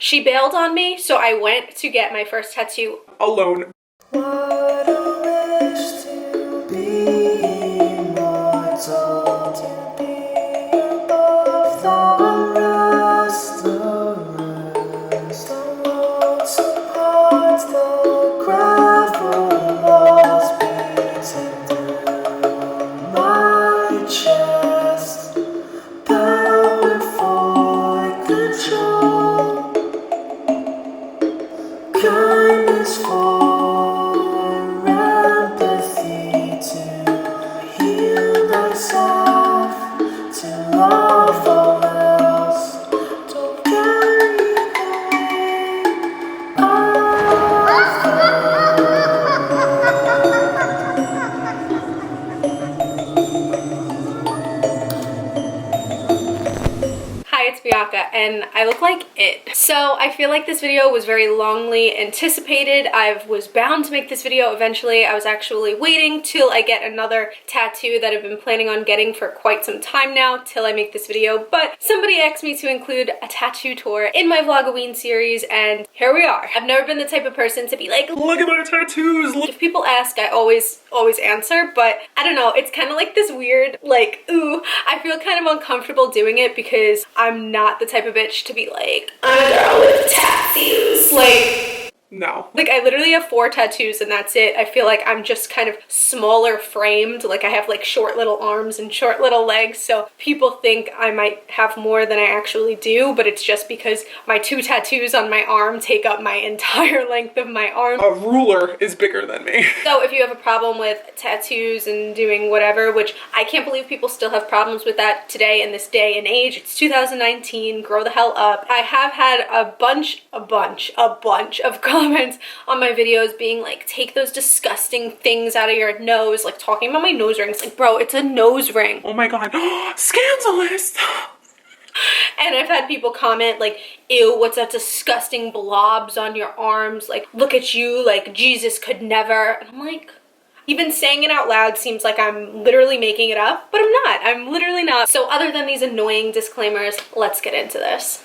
She bailed on me, so I went to get my first tattoo alone. What a wish to be immortal, to be above the rest, the worlds apart, the gravel walls beating through my chest, power for control, kindness for empathy, to heal thyself, to love all else. Don't carry Hi, it's Bianca, and I look like it. So I feel like this video was very longly anticipated. I was bound to make this video eventually. I was actually waiting till I get another tattoo that I've been planning on getting for quite some time now till I make this video, but somebody asked me to include a tattoo tour in my vlogoween series, and here we are. I've never been the type of person to be like, look at my tattoos. If people ask, I always answer, but I don't know, it's kind of like this weird, like, ooh, I feel kind of uncomfortable doing it because I'm not the type of bitch to be like, I'm a girl with tattoos. Like, no. Like, I literally have 4 tattoos and that's it. I feel like I'm just kind of smaller framed. Like, I have like short little arms and short little legs, so people think I might have more than I actually do, but it's just because my 2 tattoos on my arm take up my entire length of my arm. A ruler is bigger than me. So if you have a problem with tattoos and doing whatever, which I can't believe people still have problems with that today in this day and age. It's 2019, grow the hell up. I have had a bunch of comments on my videos being like, take those disgusting things out of your nose, like talking about my nose rings. Like, bro, it's a nose ring. Oh my god. Scandalous. And I've had people comment like, ew, what's that disgusting blobs on your arms? Like, look at you, like Jesus could never. And I'm like, even saying it out loud seems like I'm literally making it up, but I'm not. I'm literally not. So other than these annoying disclaimers, let's get into this.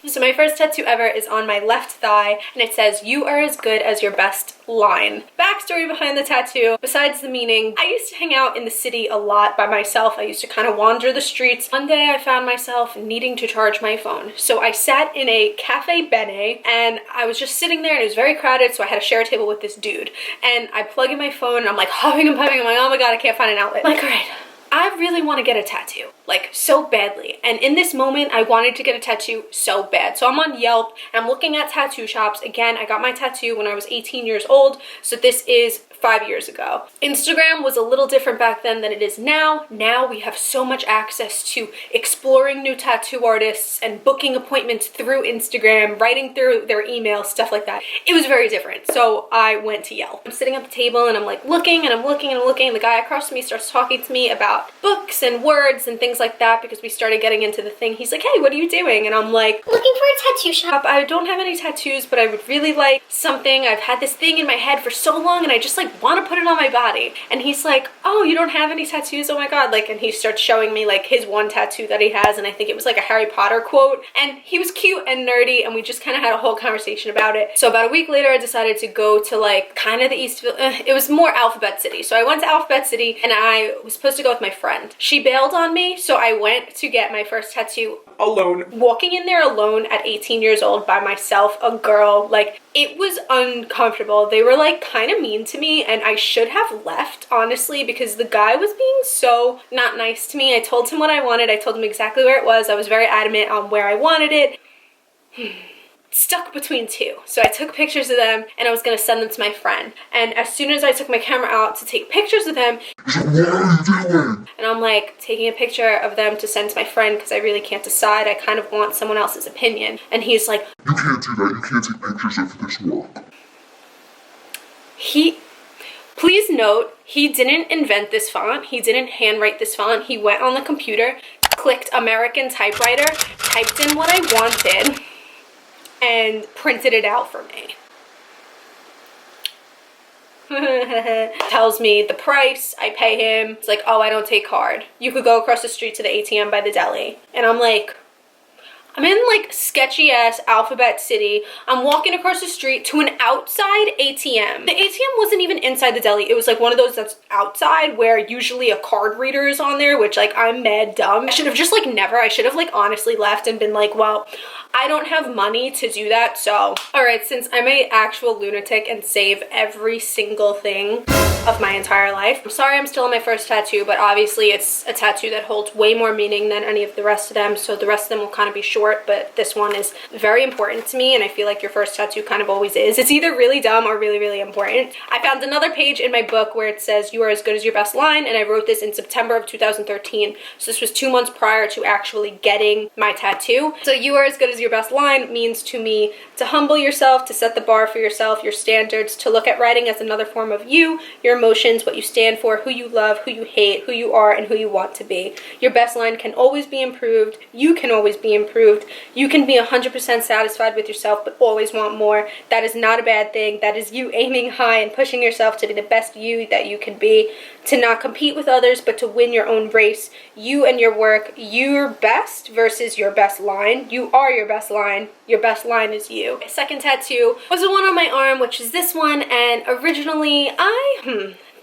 So my first tattoo ever is on my left thigh, and it says, "You are as good as your best line." Backstory behind the tattoo, besides the meaning, I used to hang out in the city a lot by myself. I used to kind of wander the streets. One day I found myself needing to charge my phone. So I sat in a cafe bene, and I was just sitting there, and it was very crowded, so I had to share a table with this dude. And I plug in my phone, and I'm like huffing and puffing. I'm like, oh my god, I can't find an outlet. I'm like, all right, I really want to get a tattoo, like so badly. And in this moment, I wanted to get a tattoo so bad. So I'm on Yelp and I'm looking at tattoo shops. Again, I got my tattoo when I was 18 years old. So this is 5 years ago. Instagram was a little different back then than it is now. Now we have so much access to exploring new tattoo artists and booking appointments through Instagram, writing through their email, stuff like that. It was very different. So I went to Yelp. I'm sitting at the table and I'm like looking and I'm looking and I'm looking. The guy across from me starts talking to me about books and words and things like that because we started getting into the thing. He's like, hey, what are you doing? And I'm like, looking for a tattoo shop. I don't have any tattoos, but I would really like something. I've had this thing in my head for so long and I just like want to put it on my body. And he's like, oh, you don't have any tattoos? Oh my god. Like, and he starts showing me like his one tattoo that he has, and I think it was like a Harry Potter quote, and he was cute and nerdy, and we just kind of had a whole conversation about it. So about a week later I decided to go to like kind of the Eastville, it was more Alphabet City. So I went to Alphabet City and I was supposed to go with my friend. She bailed on me, so I went to get my first tattoo alone. Walking in there alone at 18 years old by myself, a girl, like, it was uncomfortable. They were like kind of mean to me, and I should have left, honestly, because the guy was being so not nice to me. I told him what I wanted. I told him exactly where it was. I was very adamant on where I wanted it. Stuck between 2. So I took pictures of them and I was gonna send them to my friend. And as soon as I took my camera out to take pictures of them, what are you doing? And I'm like taking a picture of them to send to my friend because I really can't decide. I kind of want someone else's opinion. And he's like, you can't do that. You can't take pictures of this work. Please note, he didn't invent this font. He didn't handwrite this font. He went on the computer, clicked American typewriter, typed in what I wanted, and printed it out for me. Tells me the price, I pay him. It's like, oh, I don't take card. You could go across the street to the ATM by the deli. And I'm like, I'm in like sketchy ass Alphabet City. I'm walking across the street to an outside ATM. The ATM wasn't even inside the deli. It was like one of those that's outside where usually a card reader is on there, which like I'm mad dumb. I should have just like I should have like honestly left and been like, well, I don't have money to do that. So, all right, since I'm an actual lunatic and save every single thing of my entire life. I'm sorry I'm still on my first tattoo, but obviously it's a tattoo that holds way more meaning than any of the rest of them. So the rest of them will kind of be short, but this one is very important to me. And I feel like your first tattoo kind of always is. It's either really dumb or really, really important. I found another page in my book where it says you are as good as your best line. And I wrote this in September of 2013. So this was 2 months prior to actually getting my tattoo. So you are as good as your best line means to me to humble yourself, to set the bar for yourself, your standards, to look at writing as another form of you, your emotions, what you stand for, who you love, who you hate, who you are, and who you want to be. Your best line can always be improved. You can always be improved. You can be 100% satisfied with yourself, but always want more. That is not a bad thing. That is you aiming high and pushing yourself to be the best you that you can be, to not compete with others, but to win your own race. You and your work, your best versus your best line. You are your best line. Your best line is you. My second tattoo was the one on my arm, which is this one, and originally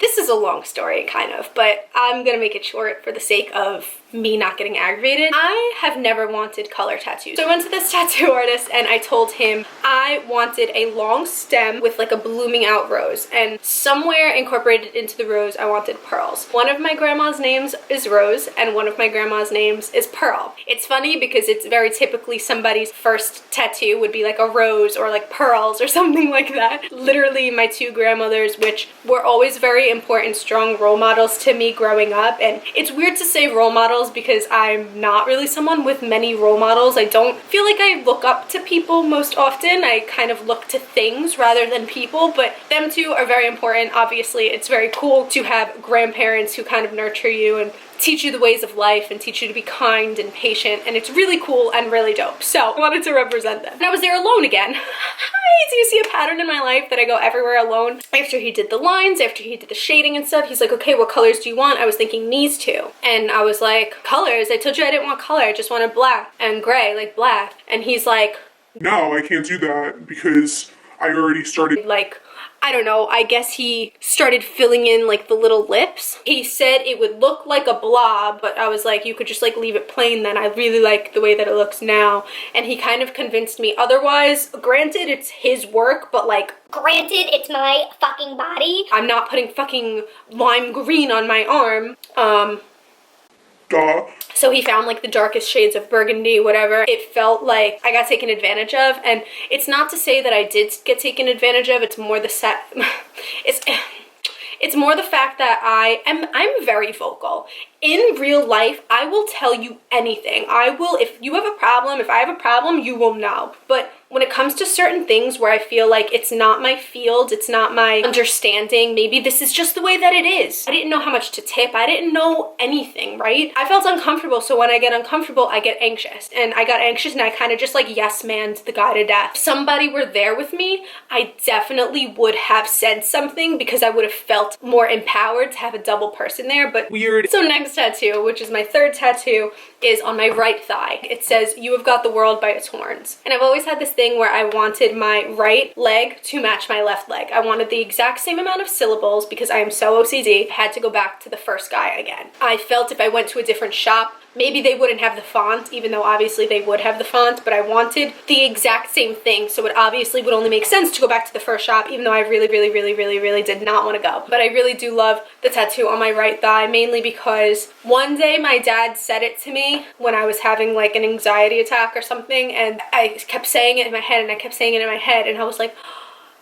this is a long story, kind of, but I'm gonna make it short for the sake of me not getting aggravated. I have never wanted color tattoos. So I went to this tattoo artist and I told him I wanted a long stem with like a blooming out rose, and somewhere incorporated into the rose I wanted pearls. One of my grandma's names is Rose and one of my grandma's names is Pearl. It's funny because it's very typically somebody's first tattoo would be like a rose or like pearls or something like that. Literally my two grandmothers, which were always very important, strong role models to me growing up. And it's weird to say role models because I'm not really someone with many role models. I don't feel like I look up to people most often. I kind of look to things rather than people, but them two are very important. Obviously, it's very cool to have grandparents who kind of nurture you and teach you the ways of life and teach you to be kind and patient, and it's really cool and really dope. So I wanted to represent them. And I was there alone again. Hi, do you see a pattern in my life that I go everywhere alone? After he did the lines, after he did the shading and stuff, he's like, okay, what colors do you want? I was thinking these two. And I was like, colors? I told you I didn't want color. I just wanted black and gray, like black. And he's like, no, I can't do that because I already started. Like, I don't know, I guess he started filling in like the little lips. He said it would look like a blob, but I was like, you could just like leave it plain then. I really like the way that it looks now. And he kind of convinced me otherwise. Granted, it's his work, but like, granted, it's my fucking body. I'm not putting fucking lime green on my arm. Duh. So he found like the darkest shades of burgundy, whatever. It felt like I got taken advantage of, and it's not to say that I did get taken advantage of. It's more the it's more the fact that I'm very vocal. In real life, I will tell you anything. I will, if you have a problem, if I have a problem, you will know. But when it comes to certain things where I feel like it's not my field, it's not my understanding, maybe this is just the way that it is. I didn't know how much to tip. I didn't know anything, right? I felt uncomfortable, so when I get uncomfortable, I get anxious. And I got anxious and I kind of just like yes-manned the guy to death. If somebody were there with me, I definitely would have said something because I would have felt more empowered to have a double person there, but Weird. So next tattoo, which is my third tattoo, is on my right thigh. It says, you have got the world by its horns. And I've always had this thing where I wanted my right leg to match my left leg. I wanted the exact same amount of syllables because I am so OCD. I had to go back to the first guy again. I felt if I went to a different shop, maybe they wouldn't have the font, even though obviously they would have the font, but I wanted the exact same thing. So it obviously would only make sense to go back to the first shop, even though I really did not want to go. But I really do love the tattoo on my right thigh, mainly because one day my dad said it to me when I was having like an anxiety attack or something, and I kept saying it in my head and I kept saying it in my head, and I was like,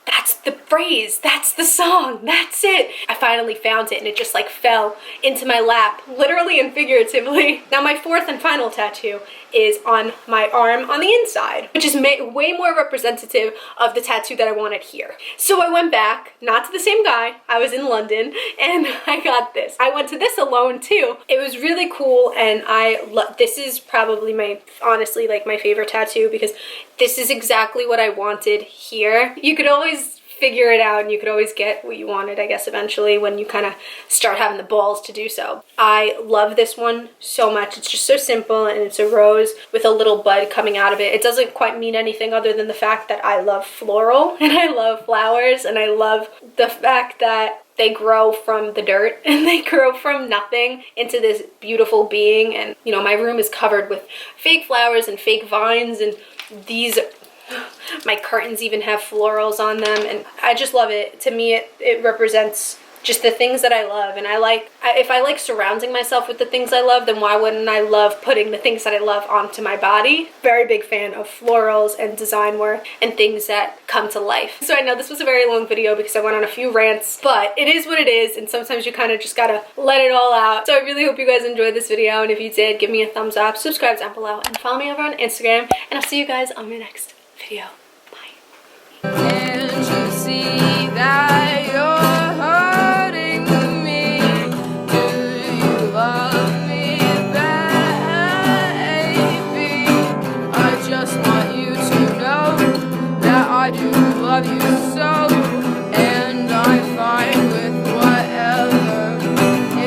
that's the phrase, that's the song, that's it. I finally found it and it just like fell into my lap, literally and figuratively. Now my fourth and final tattoo is on my arm on the inside, which is way more representative of the tattoo that I wanted here. So I went back, not to the same guy, I was in London, and I got this. I went to this alone too. It was really cool, and this is probably honestly like my favorite tattoo because this is exactly what I wanted here. You could always figure it out, and you could always get what you wanted, I guess, eventually when you kind of start having the balls to do so. I love this one so much. It's just so simple, and it's a rose with a little bud coming out of it. It doesn't quite mean anything other than the fact that I love floral and I love flowers, and I love the fact that they grow from the dirt and they grow from nothing into this beautiful being. And you know, my room is covered with fake flowers and fake vines, and these, my curtains even have florals on them, and I just love it. To me, it represents just the things that I love, and if I like surrounding myself with the things I love, then why wouldn't I love putting the things that I love onto my body? Very big fan of florals and design work and things that come to life. So I know this was a very long video because I went on a few rants, but it is what it is, and sometimes you kind of just gotta let it all out. So I really hope you guys enjoyed this video, and if you did, give me a thumbs up, subscribe down below, and follow me over on Instagram, and I'll see you guys on my next video. Bye. Can't you see that you're hurting me? Do you love me, baby? I just want you to know that I do love you so.